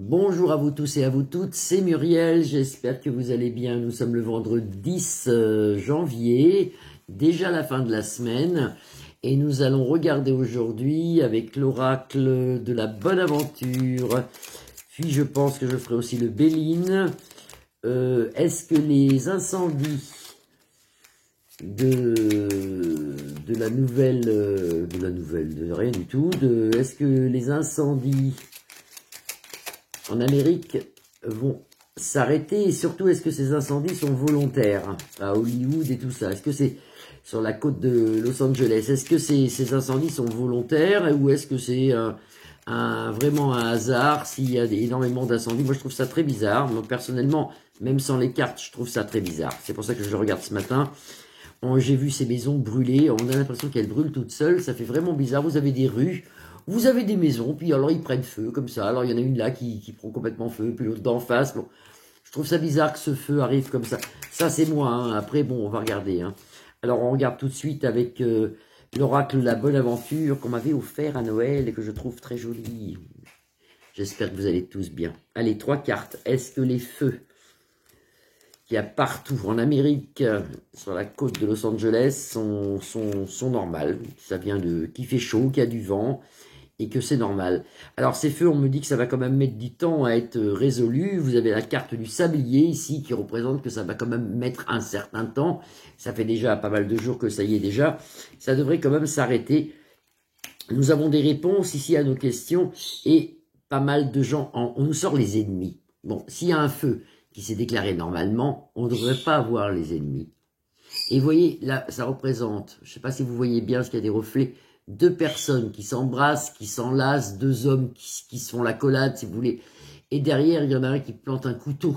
Bonjour à vous tous et à vous toutes, c'est Muriel, j'espère que vous allez bien. Nous sommes le vendredi 10 janvier, déjà la fin de la semaine, et nous allons regarder aujourd'hui avec l'oracle de la bonne aventure, puis je pense que je ferai aussi le Béline. Est-ce que les incendies de rien du tout, est-ce que les incendies en Amérique vont s'arrêter, et surtout est-ce que ces incendies sont volontaires à Hollywood et tout ça? Est-ce que c'est sur la côte de Los Angeles? Est-ce que ces incendies sont volontaires ou est-ce que c'est vraiment un hasard s'il y a énormément d'incendies? Moi je trouve ça très bizarre. Moi personnellement, même sans les cartes, je trouve ça très bizarre. C'est pour ça que je le regarde ce matin. J'ai vu ces maisons brûler, on a l'impression qu'elles brûlent toutes seules, ça fait vraiment bizarre. Vous avez des rues, vous avez des maisons, puis alors ils prennent feu comme ça. Alors il y en a une là qui prend complètement feu, puis l'autre d'en face. Bon, je trouve ça bizarre que ce feu arrive comme ça. Ça c'est moi, hein. Après bon, on va regarder. Hein. Alors on regarde tout de suite avec l'oracle La Bonne Aventure qu'on m'avait offert à Noël et que je trouve très joli. J'espère que vous allez tous bien. Allez, 3 cartes. Est-ce que les feux qu'il y a partout en Amérique, sur la côte de Los Angeles, sont normales. Ça vient qu'il fait chaud, qu'il y a du vent, et que c'est normal. Alors ces feux, on me dit que ça va quand même mettre du temps à être résolu. Vous avez la carte du sablier ici, qui représente que ça va quand même mettre un certain temps. Ça fait déjà pas mal de jours que ça y est déjà. Ça devrait quand même s'arrêter. Nous avons des réponses ici à nos questions, et pas mal de gens, on nous sort les ennemis. Bon, s'il y a un feu qui s'est déclaré normalement, on ne devrait pas avoir les ennemis. Et vous voyez, là, ça représente, je ne sais pas si vous voyez bien ce qu'il y a des reflets, 2 personnes qui s'embrassent, qui s'enlacent, 2 hommes qui se font la collade, si vous voulez. Et derrière, il y en a un qui plante un couteau.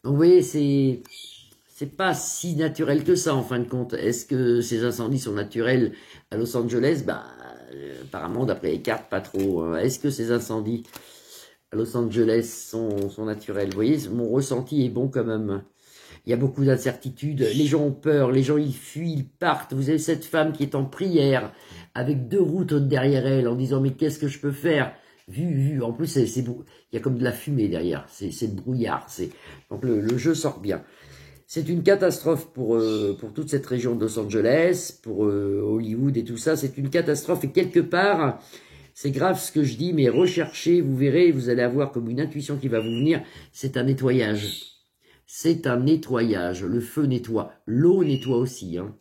Donc vous voyez, c'est pas si naturel que ça, en fin de compte. Est-ce que ces incendies sont naturels à Los Angeles? Apparemment, d'après les cartes, pas trop. Est-ce que ces incendies à Los Angeles sont naturels? Vous voyez, mon ressenti est bon quand même. Il y a beaucoup d'incertitudes, les gens ont peur, les gens ils fuient, ils partent. Vous avez cette femme qui est en prière, avec 2 routes derrière elle, en disant mais qu'est-ce que je peux faire? Vu, en plus il y a comme de la fumée derrière, c'est le brouillard. Donc le jeu sort bien. C'est une catastrophe pour toute cette région de Los Angeles, pour Hollywood et tout ça, c'est une catastrophe. Et quelque part, c'est grave ce que je dis, mais recherchez, vous verrez, vous allez avoir comme une intuition qui va vous venir, c'est un nettoyage. C'est un nettoyage. Le feu nettoie. L'eau nettoie aussi. Hein.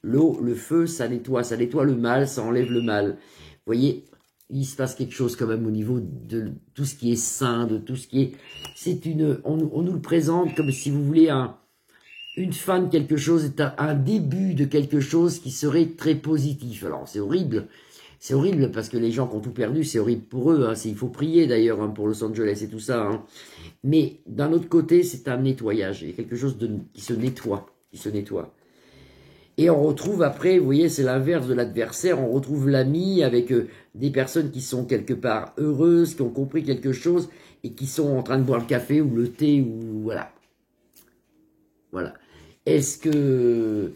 L'eau, le feu, ça nettoie le mal, ça enlève le mal. Vous voyez, il se passe quelque chose quand même au niveau de tout ce qui est sain, de tout ce qui est... On nous le présente comme si vous voulez une fin de quelque chose, un début de quelque chose qui serait très positif. Alors c'est horrible. C'est horrible parce que les gens qui ont tout perdu, c'est horrible pour eux. Hein. Il faut prier d'ailleurs hein, pour Los Angeles et tout ça. Hein. Mais d'un autre côté, c'est un nettoyage. Il y a quelque chose qui se nettoie. Et on retrouve après, vous voyez, c'est l'inverse de l'adversaire. On retrouve l'ami avec des personnes qui sont quelque part heureuses, qui ont compris quelque chose et qui sont en train de boire le café ou le thé ou voilà. Voilà. Est-ce que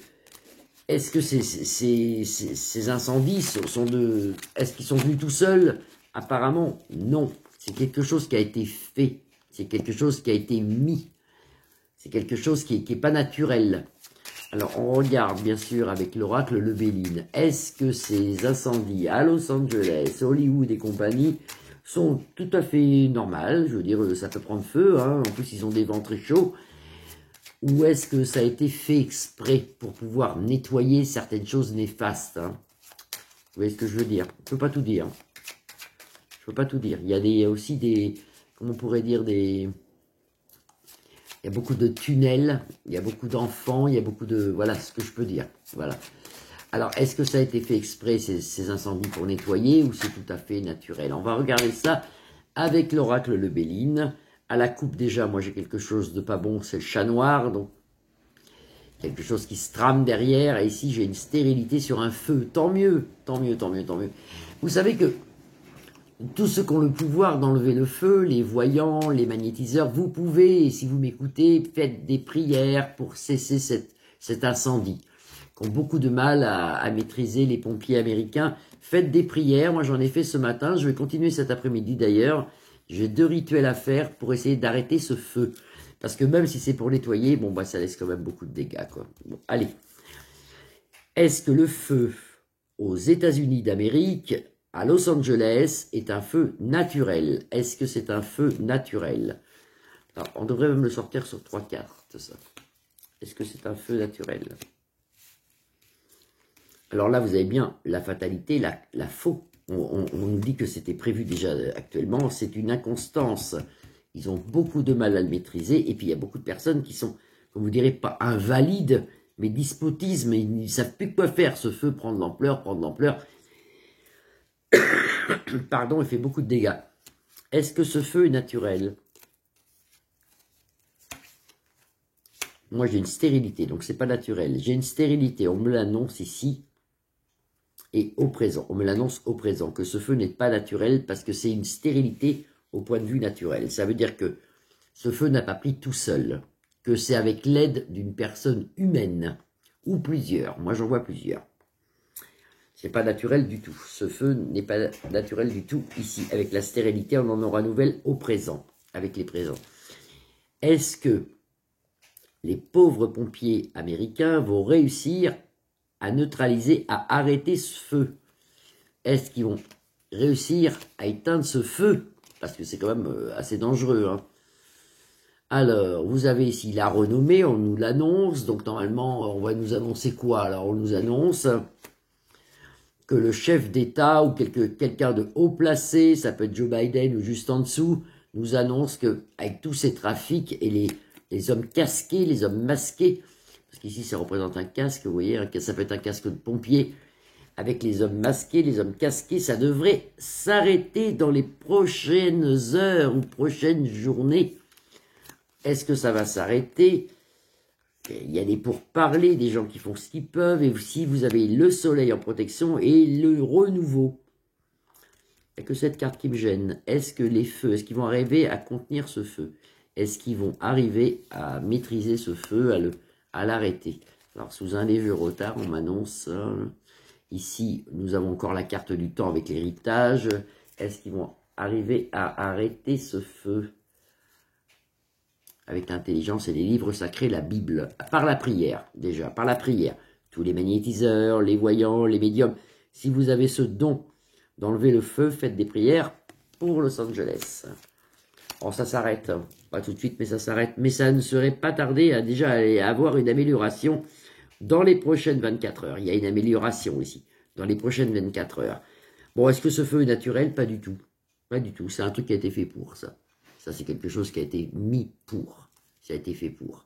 ces incendies est-ce qu'ils sont venus tout seuls? Apparemment, non. C'est quelque chose qui a été fait. C'est quelque chose qui a été mis. C'est quelque chose qui est pas naturel. Alors, on regarde, bien sûr, avec l'oracle le Béline. Est-ce que ces incendies à Los Angeles, Hollywood et compagnie sont tout à fait normales? Je veux dire, ça peut prendre feu. Hein. En plus, ils ont des vents très chauds. Ou est-ce que ça a été fait exprès pour pouvoir nettoyer certaines choses néfastes hein? Vous voyez ce que je veux dire? Je ne peux pas tout dire. Je peux pas tout dire. Il y a aussi des... Comment on pourrait dire des... Il y a beaucoup de tunnels, il y a beaucoup d'enfants, il y a beaucoup de... Voilà ce que je peux dire. Voilà. Alors, est-ce que ça a été fait exprès, ces incendies, pour nettoyer, ou c'est tout à fait naturel? On va regarder ça avec l'oracle le Béline. À la coupe, déjà, moi, j'ai quelque chose de pas bon, c'est le chat noir, donc quelque chose qui se trame derrière, et ici, j'ai une stérilité sur un feu. Tant mieux, tant mieux, tant mieux, tant mieux. Vous savez que tous ceux qui ont le pouvoir d'enlever le feu, les voyants, les magnétiseurs, vous pouvez, si vous m'écoutez, faites des prières pour cesser cet incendie. Qui ont beaucoup de mal à maîtriser les pompiers américains. Faites des prières, moi j'en ai fait ce matin, je vais continuer cet après-midi d'ailleurs. J'ai 2 rituels à faire pour essayer d'arrêter ce feu. Parce que même si c'est pour nettoyer, bon, bah, ça laisse quand même beaucoup de dégâts, quoi. Bon, allez. Est-ce que le feu aux États-Unis d'Amérique, à Los Angeles, est un feu naturel? Est-ce que c'est un feu naturel? Alors, on devrait même le sortir sur 3 cartes, ça. Est-ce que c'est un feu naturel? Alors là, vous avez bien la fatalité, la faux. On nous dit que c'était prévu déjà actuellement. C'est une inconstance. Ils ont beaucoup de mal à le maîtriser. Et puis, il y a beaucoup de personnes qui sont, comme vous direz, pas invalides, mais despotisme. Ils ne savent plus quoi faire. Ce feu prend de l'ampleur, prend de l'ampleur. Pardon, il fait beaucoup de dégâts. Est-ce que ce feu est naturel? Moi, j'ai une stérilité, donc c'est pas naturel. J'ai une stérilité, on me l'annonce ici. Et au présent, on me l'annonce au présent, que ce feu n'est pas naturel parce que c'est une stérilité au point de vue naturel. Ça veut dire que ce feu n'a pas pris tout seul, que c'est avec l'aide d'une personne humaine, ou plusieurs. Moi, j'en vois plusieurs. C'est pas naturel du tout. Ce feu n'est pas naturel du tout ici. Avec la stérilité, on en aura nouvelle au présent, avec les présents. Est-ce que les pauvres pompiers américains vont réussir à neutraliser, à arrêter ce feu? Est-ce qu'ils vont réussir à éteindre ce feu? Parce que c'est quand même assez dangereux. Hein. Alors, vous avez ici la renommée, on nous l'annonce. Donc, normalement, on va nous annoncer quoi? Alors, on nous annonce que le chef d'État ou quelqu'un de haut placé, ça peut être Joe Biden ou juste en dessous, nous annonce que avec tous ces trafics et les hommes casqués, les hommes masqués, parce qu'ici, ça représente un casque, vous voyez, ça peut être un casque de pompier, avec les hommes masqués, les hommes casqués, ça devrait s'arrêter dans les prochaines heures ou prochaines journées. Est-ce que ça va s'arrêter? Il y a des pourparlers, des gens qui font ce qu'ils peuvent, et si vous avez le soleil en protection et le renouveau. Il n'y a que cette carte qui me gêne. Est-ce que les feux, est-ce qu'ils vont arriver à contenir ce feu? Est-ce qu'ils vont arriver à maîtriser ce feu, à l'arrêter? Alors, sous un léger retard, on m'annonce... Ici, nous avons encore la carte du temps avec l'héritage. Est-ce qu'ils vont arriver à arrêter ce feu avec l'intelligence et les livres sacrés, la Bible? Par la prière, déjà, par la prière. Tous les magnétiseurs, les voyants, les médiums. Si vous avez ce don d'enlever le feu, faites des prières pour Los Angeles. Oh, ça s'arrête. Pas tout de suite, mais ça s'arrête. Mais ça ne serait pas tardé à déjà avoir une amélioration dans les prochaines 24 heures. Il y a une amélioration ici, dans les prochaines 24 heures. Bon, est-ce que ce feu est naturel? Pas du tout. Pas du tout. C'est un truc qui a été fait pour ça. Ça, c'est quelque chose qui a été mis pour. Ça a été fait pour.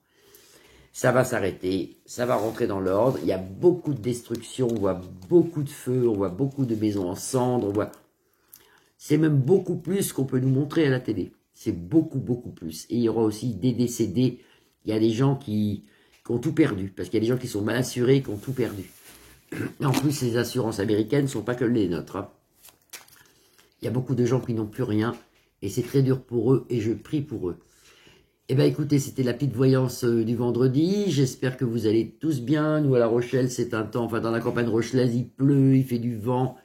Ça va s'arrêter. Ça va rentrer dans l'ordre. Il y a beaucoup de destruction. On voit beaucoup de feu. On voit beaucoup de maisons en cendres. On voit... C'est même beaucoup plus qu'on peut nous montrer à la télé. C'est beaucoup, beaucoup plus. Et il y aura aussi des décédés. Il y a des gens qui ont tout perdu, parce qu'il y a des gens qui sont mal assurés, qui ont tout perdu. En plus, les assurances américaines ne sont pas que les nôtres. Hein. Il y a beaucoup de gens qui n'ont plus rien, et c'est très dur pour eux, et je prie pour eux. Eh bien, écoutez, c'était la petite voyance du vendredi. J'espère que vous allez tous bien. Nous, à La Rochelle, c'est un temps, enfin, dans la campagne rochelaise, il pleut, il fait du vent,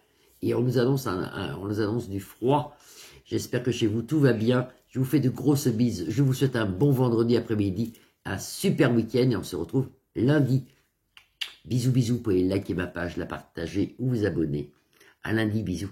et on nous annonce, on nous annonce du froid. J'espère que chez vous, tout va bien. Je vous fais de grosses bises. Je vous souhaite un bon vendredi après-midi. Un super week-end et on se retrouve lundi. Bisous, bisous. Vous pouvez liker ma page, la partager ou vous abonner. À lundi, bisous.